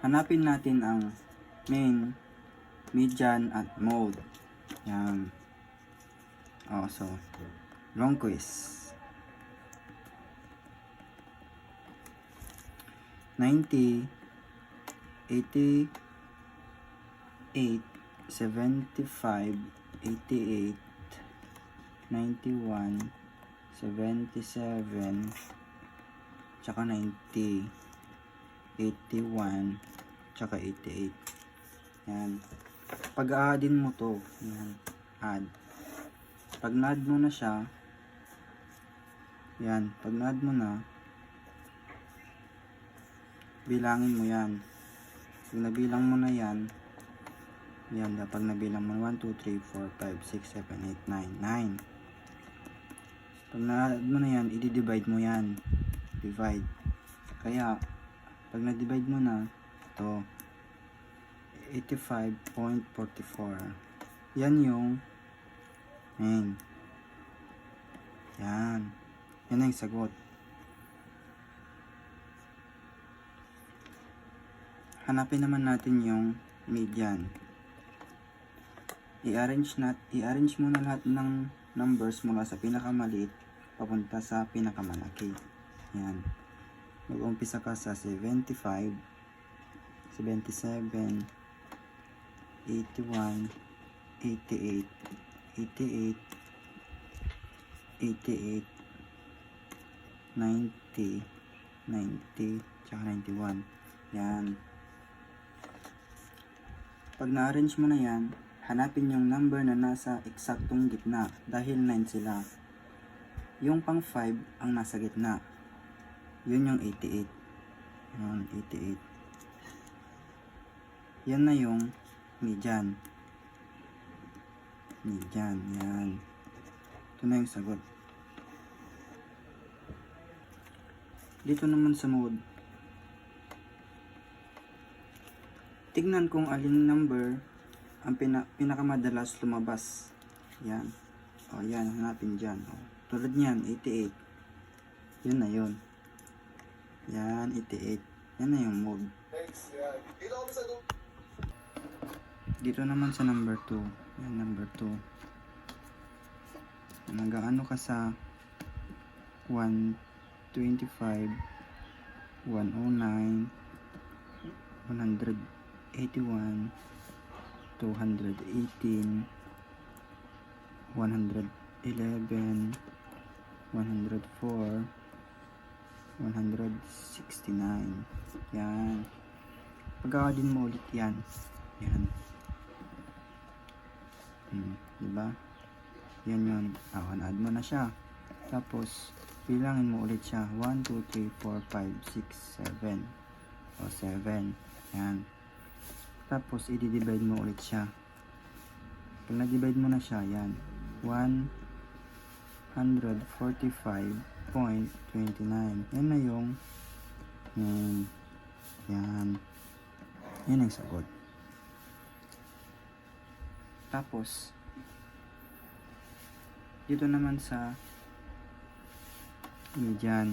Hanapin natin ang mean, median, at mode. Yan. So, long quiz. 90, 88, 75, 88, 91, 77, tsaka 90, 81, tsaka 88. Yan. Pag-aadin mo to, yan, add. Pag na-add mo na siya, yan, pag na-add mo na, bilangin mo yan. Pag nabilang mo na yan, yan, pag nabilang mo 1, 2, 3, 4, 5, 6, 7, 8, 9, 9. Pag na-add mo na yan, i-divide mo yan. Divide. Kaya, pag na-divide mo na, ito, 85.44. Yan yung mean. Yan. Yan ang sagot. Hanapin naman natin yung median. I-arrange muna lahat ng numbers mula sa pinakamaliit papunta sa pinakamalaki. Yan. Mag-umpisa ka sa 75, 77, 81, 88, 88, 88, 90, 90, tsaka 91. Yan. Pag na-arrange mo na yan, hanapin yung number na nasa eksaktong gitna dahil 9 sila. Yung pang 5 ang nasa gitna. Yun yung 88. Yun, 88. Yan na yung median. Median, yan. Ito na yung sagot. Dito naman sa mode, tignan kung aling number ang pinakamadalas lumabas. Yan. Yan, hanapin dyan. Tulad niyan, 88. Yun na yun. Yan, 88. Yan na yung mode. Dito naman sa number 2. Yan, number 2. Nag-ano ka sa 125, 109, 181, 218, 111, 104, 169. Yan. Pagkakadin mo ulit yan. Yan. Diba? Yan yun. Na-add mo na siya. Tapos, bilangin mo ulit siya. 1, 2, 3, 4, 5, 6, 7. 7. Yan. Tapos, i-divide mo ulit siya. Pag na-divide mo na siya, yan. 145.29. Yan na yung yan. Yan ang sagot. Tapos, dito naman sa median.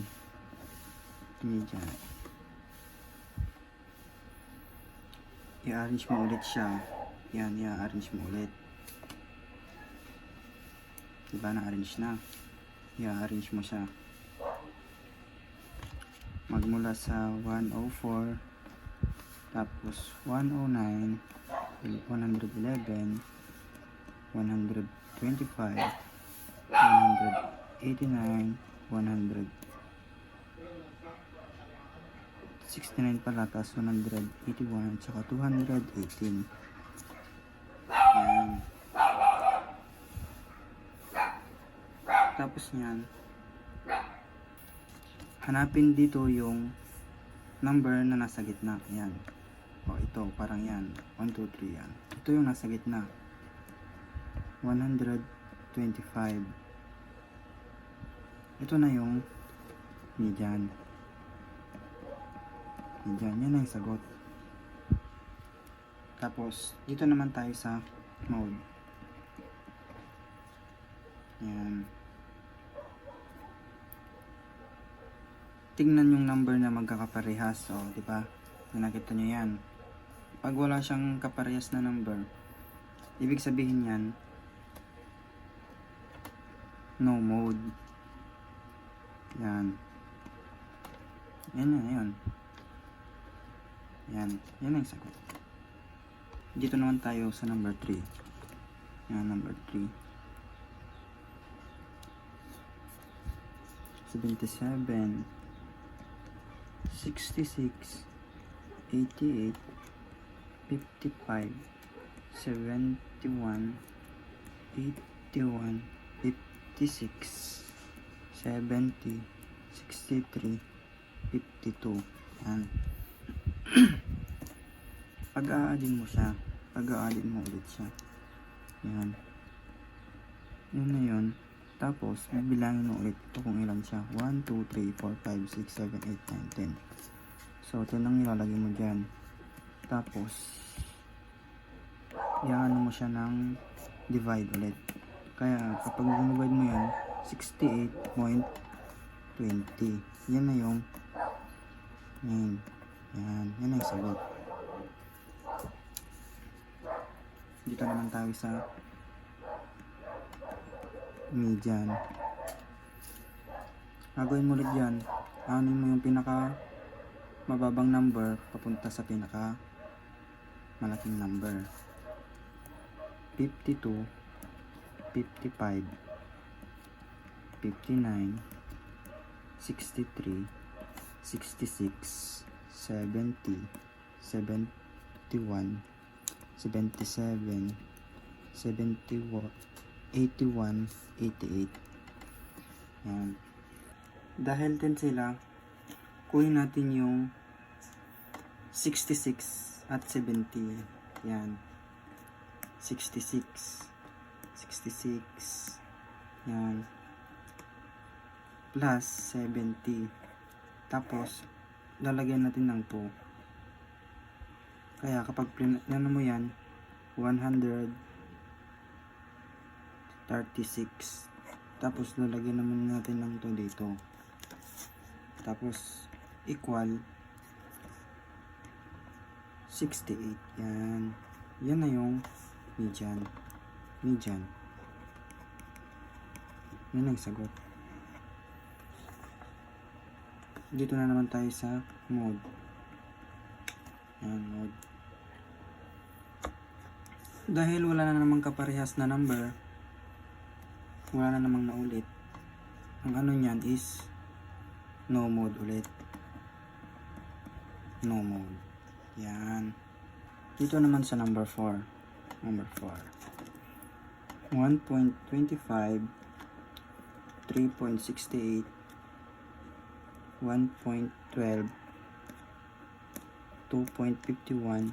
I-arrange mo ulit siya. Yan, i-arrange mo ulit. Diba na-arrange na? I-arrange mo siya. Magmula sa 104, tapos 109, 111, 125, 189, 169 pala, tapos 181, tsaka 218. Yan. Tapos yan, hanapin dito yung number na nasa gitna. Yan. Ito, parang yan. 1, 2, 3 yan. Ito yung nasa gitna. 125. Ito na yung median. Median. Yan ang sagot. Tapos, dito naman tayo sa mode. Yan. Tingnan yung number na magkakaparehas. Di ba? Nakita nyo yan. Pag wala siyang kaparehas na number, ibig sabihin yan, no mode. Yan. Yan. Yan ang sagot. Dito naman tayo sa number 3. Yan, number 3. 77, 66, 88, 55, 71, 81, 56, 70, 63, 52. Yan. Pag-aadin mo siya, pag-aadin mo ulit siya. Yan. Yun na yun. Tapos, bibilangin mo ulit ito kung ilan siya. 1, 2, 3, 4, 5, 6, 7, 8, 9, 10. So, ito lang ilalagay mo dyan. Tapos, iano mo siya ng divide ulit. Kaya, kapag divide mo yan, 68.20. Yan na yung yan ang sagot. Dito naman tayo sa median. Gagawin mo ulit dyan. Ano mo yung pinaka mababang number papunta sa pinaka malaking number. 52, 55, 59, 63, 66, 70, 71, 77, 71, 81, 88. Yan. Dahil 10 sila, kunin natin yung 66 at 70. Yan. 66. 66. Yan. Plus 70. Tapos, lalagyan natin ng 2. Kaya kapag ano mo yan, 136. Tapos lalagyan naman natin ng 2 dito. Tapos equal 68. Yan. Yan na yung median. Yan ang sagot. Dito na naman tayo sa mode. Yan, mode. Dahil wala na namang kaparehas na number, wala na namang naulit, ang ano nyan is no mode ulit. No mode. Yan. Dito naman sa number 4. Number 4. 1.25, 3.68, 1.12, 2.51,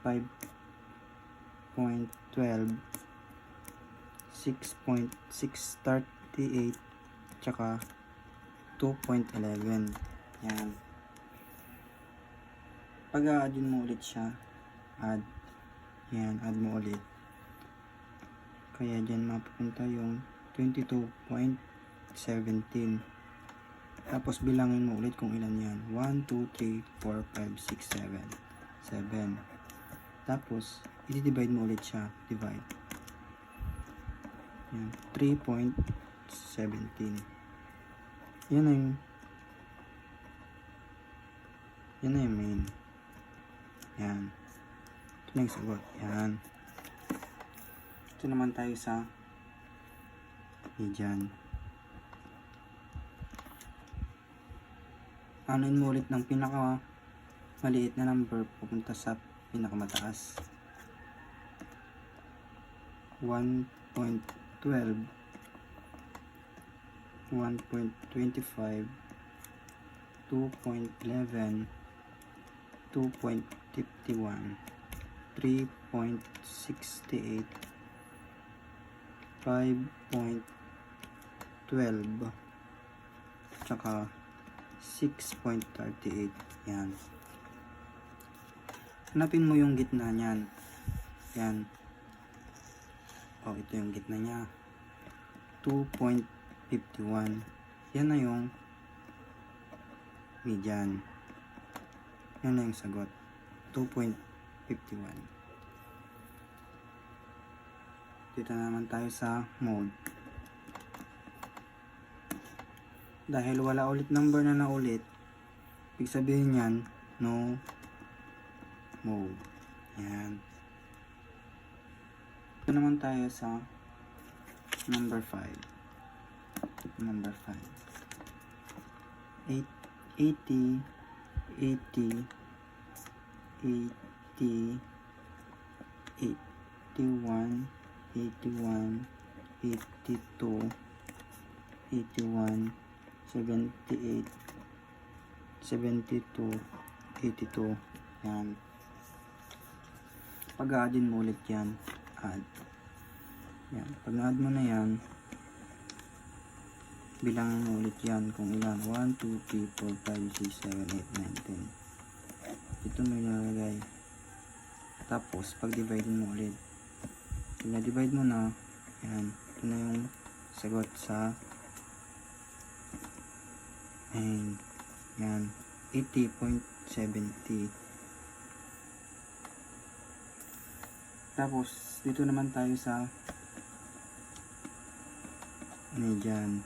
5.12, 6.638, tsaka 2.11. Yan. Pag-a-addin mo ulit siya, add. Yan, add mo ulit. Kaya dyan mapupunta yung 22.17. Tapos bilangin mo ulit kung ilan yan. 1, 2, 3, 4, 5, 6, 7. 7. Tapos, i-divide mo ulit siya. Divide. Yan. 3.17. Yan na yung main. Yan. Ito na yung sagot. Yan. Ito naman tayo sa median. Anuin mo ulit ng pinaka maliit na number papunta sa pinakamataas. 1.12, 1.25, 2.11, 2.51, 3.68, 5.12, tsaka 6.38. Yan. Hanapin mo yung gitna niyan. Yan. O, ito yung gitna niya. 2.51. Yan na yung median. Yan na yung sagot. 2.51. Dito naman tayo sa mode. Dahil wala ulit number na naulit, ibig sabihin yan, no mode. Yan. Dito naman tayo sa number 5. Number 5. 80, 80, 80, 81, 81, 82, 81, 78, 72, 82. Yan. Pag-addin mo ulit yan. Add. Yan. Pag na-add mo na yan, bilangan mo ulit yan kung ilan. 1, 2, 3, 4, 5, 6, 7, 8, 9, 10. Ito mo ilalagay. Tapos, pag-divide mo ulit. Pag na-divide mo na, yan. Ito na yung sagot sa yan. 80.70. Tapos, dito naman tayo sa dyan.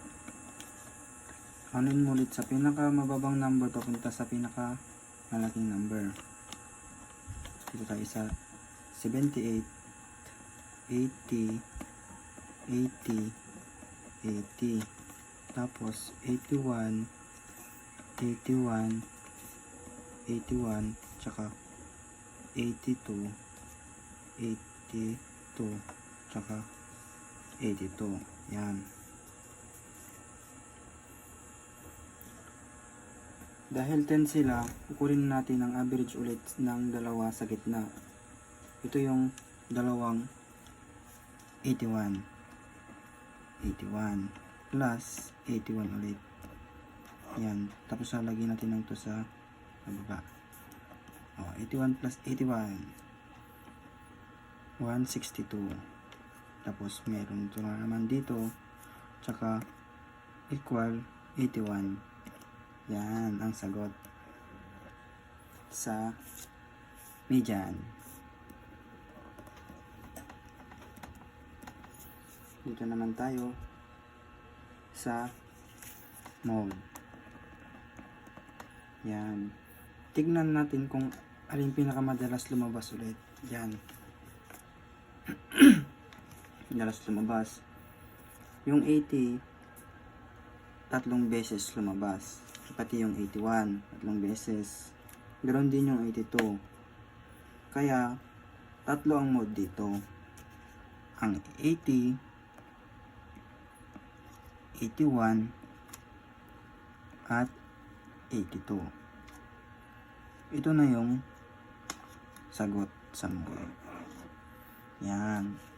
Anuin mo ulit sa pinaka mababang number papunta sa pinaka malaking number. Dito tayo sa 78, 80, 80, 80. Tapos 81, 81, 81, tsaka 82, 82, tsaka 82. Yan. Dahil 10 sila, kukunin natin ang average ulit ng dalawa sa gitna. Ito yung dalawang 81. 81 plus 81 ulit. Yan. Tapos lalagyan natin ng ito sa baba. 81 plus 81. 162. Tapos meron ito na naman dito. Tsaka equal 81. Yan ang sagot sa median. Dito naman tayo sa mode. Yan. Tignan natin kung alin pinakamadalas lumabas ulit. Yan. Madalas lumabas. Yung 80, tatlong beses lumabas. Pati yung 81, tatlong beses. Ganoon din yung 82. Kaya, tatlo ang mode dito. Ang 80, 81, at 82. Ito na yung sagot sa mode. Yan.